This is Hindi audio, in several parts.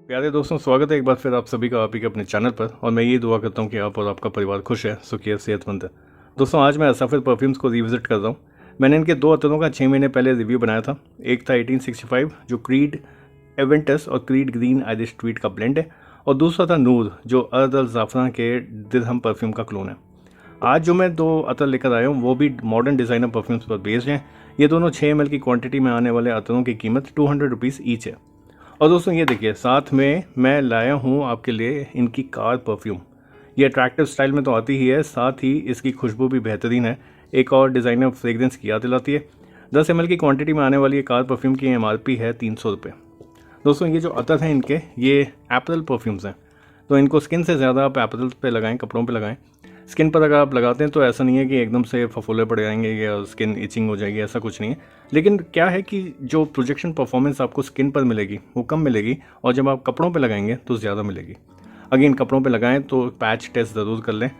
प्यारे दोस्तों, स्वागत है एक बार फिर आप सभी का आप ही के अपने चैनल पर। और मैं ये दुआ करता हूँ कि आप और आपका परिवार खुश है, सुखी है, सेहतमंद है। दोस्तों, आज मैं असाफिर परफ्यूम्स को रिविजिट कर रहा हूँ। मैंने इनके दो अतरों का 6 महीने पहले रिव्यू बनाया था। एक था 1865 जो क्रीड एवेंटस और क्रीड ग्रीन आयरिश ट्वीट का ब्लेंड है, और दूसरा था नूर जो अर्द अल ज़ाफ़रान के दिरहम परफ्यूम का क्लोन है। आज जो मैं दो अतर लेकर आया हूँ वो भी मॉडर्न डिज़ाइनर परफ्यूम्स पर बेस्ड हैं। ये दोनों 6 ml की क्वांटिटी में आने वाले अतरों की कीमत 200 रुपीज़ ईच है। और दोस्तों ये देखिए, साथ में मैं लाया हूँ आपके लिए इनकी कार परफ्यूम। ये अट्रैक्टिव स्टाइल में तो आती ही है, साथ ही इसकी खुशबू भी बेहतरीन है। एक और डिज़ाइनर फ्रेगरेंस की याद दिलाती है। 10 ml की क्वांटिटी में आने वाली ये कार परफ्यूम की MRP है 300 रुपये। दोस्तों, ये जो अतर हैं इनके, ये एपरल परफ्यूम्स हैं, तो इनको स्किन से ज़्यादा आप एपरल पे लगाएं, कपड़ों पे लगाएं। स्किन पर अगर आप लगाते हैं तो ऐसा नहीं है कि एकदम से फफोले पड़ जाएंगे या स्किन इचिंग हो जाएगी, ऐसा कुछ नहीं है। लेकिन क्या है कि जो प्रोजेक्शन परफॉर्मेंस आपको स्किन पर मिलेगी वो कम मिलेगी, और जब आप कपड़ों पे लगाएंगे तो ज़्यादा मिलेगी। अगेन, कपड़ों पे लगाएं तो पैच टेस्ट ज़रूर कर लें।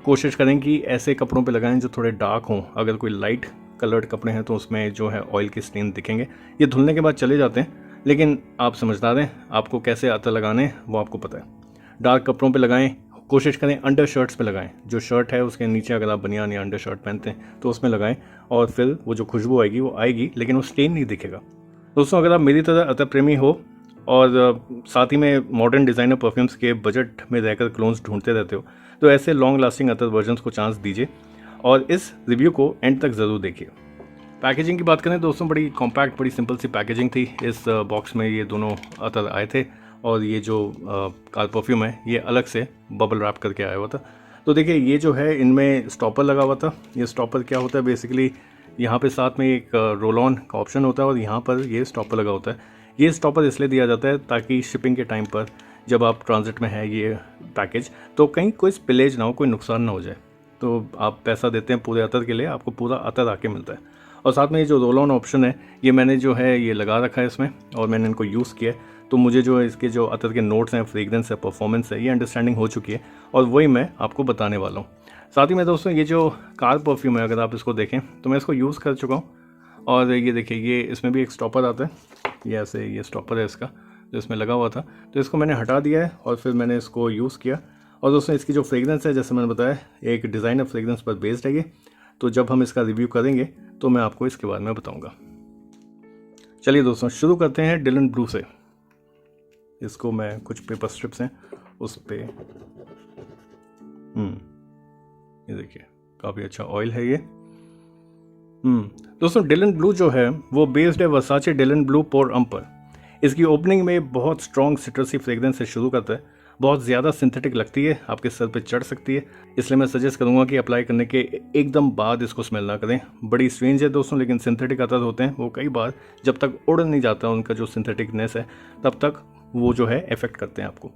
कोशिश करें कि ऐसे कपड़ों पे लगाएं जो थोड़े डार्क हों। अगर कोई लाइट कलर्ड कपड़े हैं तो उसमें जो है ऑयल के स्टेन दिखेंगे। ये धुलने के बाद चले जाते हैं, लेकिन आप समझदार हैं, आपको कैसे अतर लगाने हैं वो आपको पता है। डार्क कपड़ों पे लगाएं। कोशिश करें अंडर शर्ट्स पे लगाएं। जो शर्ट है उसके नीचे अगर आप बनियान या अंडर शर्ट पहनते हैं तो उसमें लगाएं, और फिर वो जो खुशबू आएगी वो आएगी, लेकिन वो स्टेन नहीं दिखेगा। दोस्तों, अगर आप मेरी तरह अतर प्रेमी हो और साथ ही में मॉडर्न डिज़ाइनर परफ्यूम्स के बजट में रहकर क्लोन्स ढूंढते रहते हो, तो ऐसे लॉन्ग लास्टिंग अतर वर्जन्स को चांस दीजिए और इस रिव्यू को एंड तक ज़रूर देखिए। पैकेजिंग की बात करें दोस्तों, बड़ी कॉम्पैक्ट, बड़ी सिंपल सी पैकेजिंग थी। इस बॉक्स में ये दोनों अतर आए थे, और ये जो कार परफ्यूम है ये अलग से बबल रैप करके आया हुआ था। तो देखिए, ये जो है इनमें स्टॉपर लगा हुआ था। ये स्टॉपर क्या होता है, बेसिकली यहाँ पे साथ में एक रोल ऑन का ऑप्शन होता है, और यहाँ पर ये स्टॉपर लगा होता है। ये स्टॉपर इसलिए दिया जाता है ताकि शिपिंग के टाइम पर जब आप ट्रांजिट में है ये पैकेज, तो कहीं कोई स्पिलेज ना हो, कोई नुकसान ना हो जाए। तो आप पैसा देते हैं पूरे अतर के लिए, आपको पूरा अतर आके मिलता है। और साथ में ये जो रोल ऑन ऑप्शन है, ये मैंने जो है ये लगा रखा है इसमें, और मैंने इनको यूज़ किया है। तो मुझे जो इसके जो अतर के नोट्स हैं, फ्रेगरेंस है, परफॉर्मेंस है, ये अंडरस्टैंडिंग हो चुकी है, और वही मैं आपको बताने वाला हूँ। साथ ही में दोस्तों, ये जो कार परफ्यूम है, अगर आप इसको देखें तो मैं इसको यूज़ कर चुका हूँ। और ये देखिए, ये इसमें भी एक स्टॉपर आता है। ये ऐसे ये स्टॉपर है इसका, जो इसमें लगा हुआ था, तो इसको मैंने हटा दिया है और फिर मैंने इसको यूज़ किया। और दोस्तों, इसकी जो फ्रेगरेंस है, जैसे मैंने बताया, एक डिज़ाइनर फ्रेगरेंस पर बेस्ड है ये। तो जब हम इसका रिव्यू करेंगे तो मैं आपको इसके बारे में बताऊंगा। चलिए दोस्तों, शुरू करते हैं डिलन ब्लू से। इसको मैं कुछ पेपर स्ट्रिप्स हैं उस पे, ये देखिए, काफ़ी अच्छा ऑयल है ये। दोस्तों, डिलन ब्लू जो है वो बेस्ड है वर्साचे डिलन ब्लू पोर अम पर। इसकी ओपनिंग में बहुत स्ट्रॉन्ग सिट्रसी फ्रेगरेंस से शुरू करता है। बहुत ज़्यादा सिंथेटिक लगती है, आपके सर पे चढ़ सकती है, इसलिए मैं सजेस्ट करूंगा कि अप्लाई करने के एकदम बाद इसको स्मेल ना करें। बड़ी स्ट्रेंज है दोस्तों, लेकिन सिंथेटिक अतर होते हैं वो कई बार जब तक उड़ नहीं जाता उनका जो सिंथेटिकनेस है, तब तक वो जो है इफेक्ट करते हैं आपको।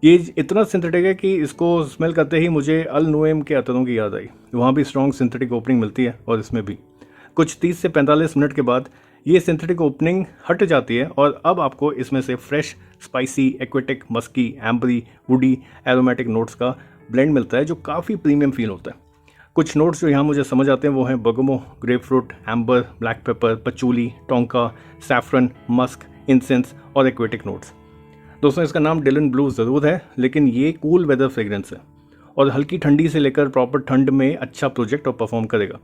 ये इतना सिंथेटिक है कि इसको स्मेल करते ही मुझे अल नोएम के अतरों की याद आई। वहाँ भी स्ट्रॉन्ग सिंथेटिक ओपनिंग मिलती है, और इसमें भी कुछ 30 से 45 मिनट के बाद ये सिंथेटिक ओपनिंग हट जाती है, और अब आपको इसमें से fresh, spicy, aquatic, musky, ambery, woody, aromatic notes का ब्लेंड मिलता है, जो काफ़ी प्रीमियम फील होता है। कुछ नोट्स जो यहाँ मुझे समझ आते हैं वो हैं bergamot, grapefruit, amber, black pepper, patchouli, tonka, saffron, musk, incense और एक्वेटिक नोट्स। दोस्तों, इसका नाम डिलन ब्लू ज़रूर है, लेकिन ये कूल वेदर फ्रेगरेंस है, और हल्की ठंडी से लेकर प्रॉपर ठंड में अच्छा प्रोजेक्ट और परफॉर्म करेगा।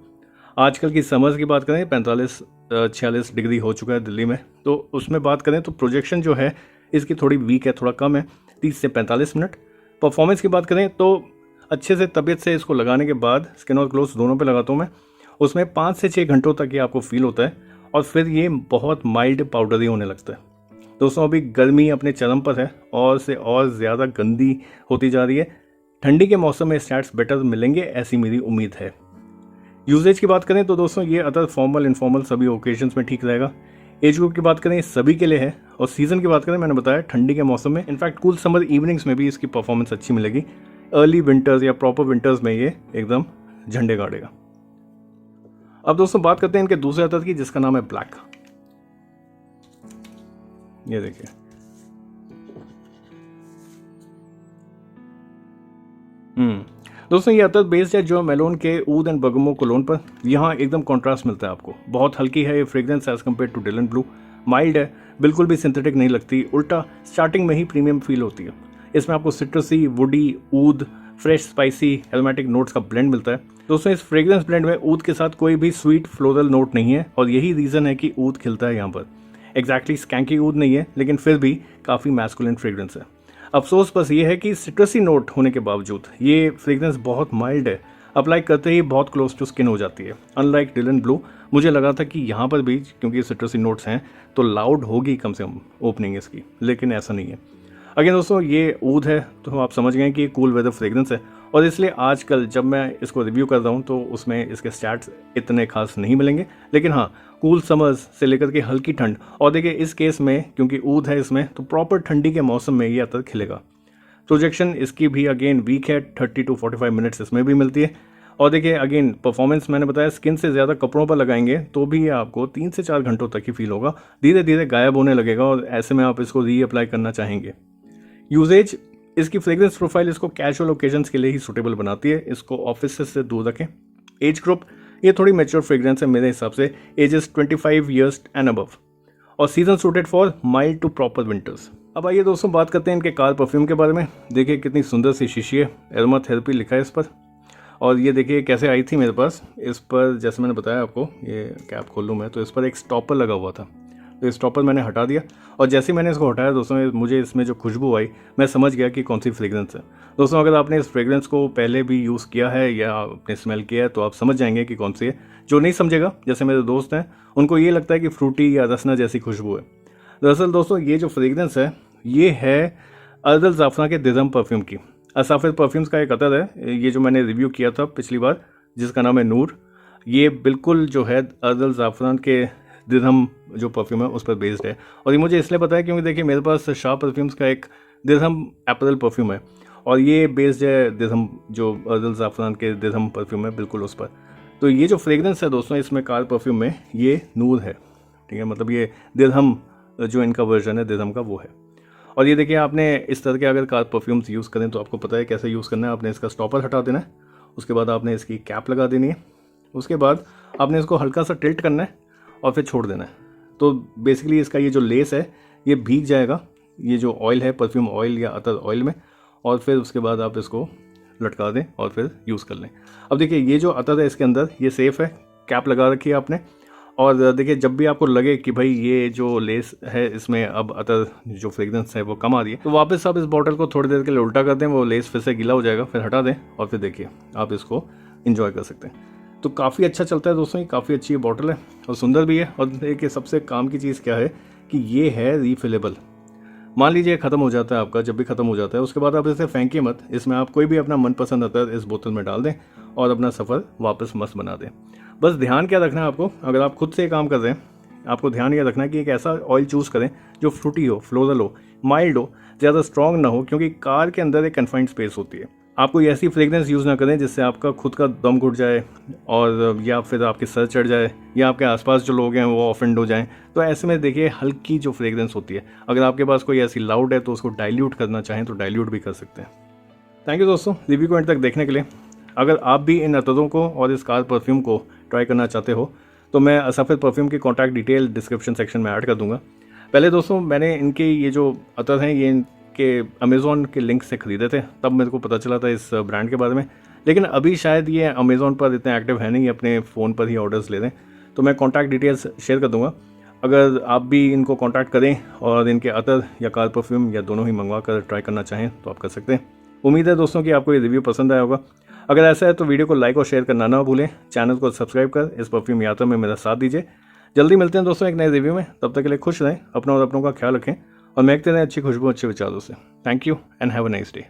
आजकल की समर्स की बात करें, 45-46 डिग्री हो चुका है दिल्ली में, तो उसमें बात करें तो प्रोजेक्शन जो है इसकी थोड़ी वीक है, थोड़ा कम है, 30 से 45 मिनट। परफॉर्मेंस की बात करें तो अच्छे से तबीयत से इसको लगाने के बाद, स्किन और क्लोथ्स दोनों पे लगाता हूँ मैं, उसमें 5 से 6 घंटों तक ये आपको फील होता है, और फिर ये बहुत माइल्ड पाउडरी होने लगता है। दोस्तों, अभी गर्मी अपने चरम पर है, और से और ज़्यादा गंदी होती जा रही है। ठंडी के मौसम में स्टैट्स बेटर मिलेंगे, ऐसी मेरी उम्मीद है। यूजेज की बात करें तो दोस्तों, ये अदर फॉर्मल, इनफॉर्मल सभी ओकेजन्स में ठीक रहेगा। एज ग्रुप की बात करें, सभी के लिए है। और सीज़न की बात करें, मैंने बताया ठंडी के मौसम में, इनफैक्ट कूल समर इवनिंग्स में भी इसकी परफॉर्मेंस अच्छी मिलेगी। अर्ली विंटर्स या प्रॉपर विंटर्स में ये एकदम झंडे गाड़ेगा। अब दोस्तों, बात करते हैं इनके दूसरे अतर की, जिसका नाम है ब्लैक। ये देखिए, दोस्तों, ये अतर बेस्ड है जो मेलोन के ऊद एंड बर्गमो कोलोन पर। यहाँ एकदम कॉन्ट्रास्ट मिलता है आपको। बहुत हल्की है ये fragrance as compare to Dylan Blue, mild है, बिल्कुल भी सिंथेटिक नहीं लगती, उल्टा स्टार्टिंग में ही प्रीमियम फील होती है। इसमें आपको सिट्रसी, वुडी, ऊद, फ्रेश स्पाइसी एरोमेटिक नोट्स का ब्लेंड मिलता है। दोस्तों इस फ्रेग्रेंस ब्लेंड में ऊद के साथ कोई भी स्वीट फ्लोरल नोट नहीं है और यही रीज़न है कि ऊद खिलता है यहाँ पर। एग्जैक्टली स्कैंकी ऊद नहीं है, लेकिन फिर भी काफ़ी मैस्कुलिन फ्रेग्रेंस है। अफसोस बस ये है कि सिट्रसी नोट होने के बावजूद ये फ्रेग्रेंस बहुत माइल्ड है, अप्लाई करते ही बहुत क्लोज टू स्किन हो जाती है। अनलाइक डिलन ब्लू, मुझे लगा था कि यहाँ पर भी क्योंकि सिट्रसी नोट्स हैं तो लाउड होगी कम से कम ओपनिंग इसकी, लेकिन ऐसा नहीं है। अगेन दोस्तों ये ऊद है तो आप समझ गए कि ये कूल वेदर फ्रेग्रेंस है और इसलिए आजकल जब मैं इसको रिव्यू कर रहा हूँ तो उसमें इसके स्टैट्स इतने खास नहीं मिलेंगे, लेकिन हाँ कूल समर्स से लेकर के हल्की ठंड, और देखिए इस केस में क्योंकि ऊद है इसमें तो प्रॉपर ठंडी के मौसम में ये अतर खिलेगा। प्रोजेक्शन इसकी भी अगेन वीक है, 30 to 45 मिनट्स इसमें भी मिलती है। और देखिए अगेन परफॉर्मेंस मैंने बताया स्किन से ज़्यादा कपड़ों पर लगाएंगे तो भी ये आपको 3 से 4 घंटों तक ही फील होगा, धीरे धीरे गायब होने लगेगा और ऐसे में आप इसको रीअप्लाई करना चाहेंगे। यूजेज, इसकी फ्रेग्रेंस प्रोफाइल इसको कैजुअल ओकेजन्स के लिए ही सूटेबल बनाती है, इसको ऑफिस से दूर रखें। एज ग्रुप, ये थोड़ी मैच्योर फ्रेग्रेंस है मेरे हिसाब से, एजेस 25 ईयर्स एंड अबव, और season suited for mild to proper winters. अब आइए दोस्तों बात करते हैं इनके कार परफ्यूम के बारे में। देखिए कितनी सुंदर सी शीशी है, एरोमा थेरेपी लिखा है इस पर, और ये देखिए कैसे आई थी मेरे पास। इस पर जैसे मैंने बताया आपको, ये कैप खोल लूँ मैं तो इस पर एक स्टॉपर लगा हुआ था, तो स्टॉपर मैंने हटा दिया और जैसे ही मैंने इसको हटाया दोस्तों मुझे इसमें जो खुशबू आई मैं समझ गया कि कौन सी फ्रेग्रेंस है। दोस्तों अगर आपने इस फ्रेग्रेंस को पहले भी यूज़ किया है या आपने स्मेल किया है तो आप समझ जाएंगे कि कौन सी है। जो नहीं समझेगा, जैसे मेरे दोस्त हैं, उनको ये लगता है कि फ्रूटी या रसना जैसी खुशबू है। दरअसल दोस्तों ये जो फ्रेग्रेंस है ये है अर्दल ज़ाफ़रान के दिरहम परफ्यूम की। असाफिर परफ्यूम्स का एक अतर है, ये जो मैंने रिव्यू किया था पिछली बार जिसका नाम है नूर, ये बिल्कुल जो है अर्दल ज़ाफ़रान के दिरहम जो परफ्यूम है उस पर बेस्ड है। और ये मुझे इसलिए पता है क्योंकि देखिए मेरे पास शाह परफ्यूम्स का एक दिरहम एपरल परफ्यूम है और ये बेस्ड है दिरहम, जो अर्दल ज़ाफ़रान के दिरहम परफ्यूम है बिल्कुल उस पर। तो ये जो फ्रेग्रेंस है दोस्तों इसमें कार परफ्यूम में ये नूर है, ठीक है, मतलब ये दिरहम जो इनका वर्जन है दिरहम का वो है। और ये देखिए आपने इस तरह के अगर कार परफ्यूम्स यूज़ करें तो आपको पता है कैसे यूज़ करना है। आपने इसका स्टॉपर हटा देना है, उसके बाद आपने इसकी कैप लगा देनी है, उसके बाद आपने इसको हल्का सा टिल्ट करना है और फिर छोड़ देना है। तो बेसिकली इसका ये जो लेस है ये भीग जाएगा, ये जो ऑयल है परफ्यूम ऑयल या अतर ऑयल में, और फिर उसके बाद आप इसको लटका दें और फिर यूज़ कर लें। अब देखिए ये जो अतर है इसके अंदर ये सेफ़ है, कैप लगा रखी है आपने। और देखिए जब भी आपको लगे कि भाई ये जो लेस है इसमें अब अतर जो फ्रेग्रेंस है वो कम आ रही है तो वापस आप इस बॉटल को थोड़ी देर के लिए उल्टा कर दें, वो लेस फिर से गीला हो जाएगा, फिर हटा दें और फिर देखिए आप इसको इंजॉय कर सकते हैं। तो काफ़ी अच्छा चलता है दोस्तों, ये काफ़ी अच्छी ये बॉटल है और सुंदर भी है। और देखिए सबसे काम की चीज़ क्या है कि ये है रीफिलेबल। मान लीजिए ख़त्म हो जाता है आपका, जब भी ख़त्म हो जाता है उसके बाद आप इसे फेंकिए मत, इसमें आप कोई भी अपना मनपसंद अतर इस बोतल में डाल दें और अपना सफ़र वापस मस्त बना दें। बस ध्यान क्या रखना है आपको, अगर आप खुद से काम कर रहे हैं आपको ध्यान ये रखना है कि एक ऐसा ऑयल चूज़ करें जो फ्रूटी हो, फ्लोरल हो, माइल्ड हो, ज़्यादा स्ट्रॉन्ग ना हो, क्योंकि कार के अंदर एक कन्फाइंड स्पेस होती है। आप कोई ऐसी फ्रेग्रेंस यूज़ ना करें जिससे आपका खुद का दम घुट जाए और या फिर आपके सर चढ़ जाए या आपके आसपास जो लोग हैं वो ऑफेंड हो जाएं। तो ऐसे में देखिए हल्की जो फ्रेग्रेंस होती है, अगर आपके पास कोई ऐसी लाउड है तो उसको डाइल्यूट करना चाहें तो डाइल्यूट भी कर सकते हैं। थैंक यू दोस्तों रिव्यू को एंड तक देखने के लिए। अगर आप भी इन अतरों को और इस कार परफ्यूम को ट्राई करना चाहते हो तो मैं असाफिर परफ्यूम की कॉन्टैक्ट डिटेल डिस्क्रिप्शन सेक्शन में ऐड कर दूंगा। पहले दोस्तों मैंने इनके ये जो अतर हैं ये इनके अमेज़ॉन के लिंक से ख़रीदे थे, तब मेरे को पता चला था इस ब्रांड के बारे में, लेकिन अभी शायद ये अमेज़ॉन पर इतने एक्टिव है नहीं, अपने फ़ोन पर ही ऑर्डर्स ले रहे हैं। तो मैं कॉन्टैक्ट डिटेल्स शेयर कर दूँगा, अगर आप भी इनको कॉन्टैक्ट करें और इनके अतर या कार परफ्यूम या दोनों ही मंगवा कर ट्राई करना चाहें तो आप कर सकते हैं। उम्मीद है दोस्तों कि आपको ये रिव्यू पसंद आया होगा। अगर ऐसा है तो वीडियो को लाइक और शेयर करना ना भूलें, चैनल को सब्सक्राइब कर इस परफ्यूम यात्रा में मेरा साथ दीजिए। जल्दी मिलते हैं दोस्तों एक नए रिव्यू में, तब तक के लिए खुश रहें, अपना और अपनों का ख्याल रखें और महकते रहें अच्छी खुशबू अच्छे विचारों से। Thank you and have a nice day.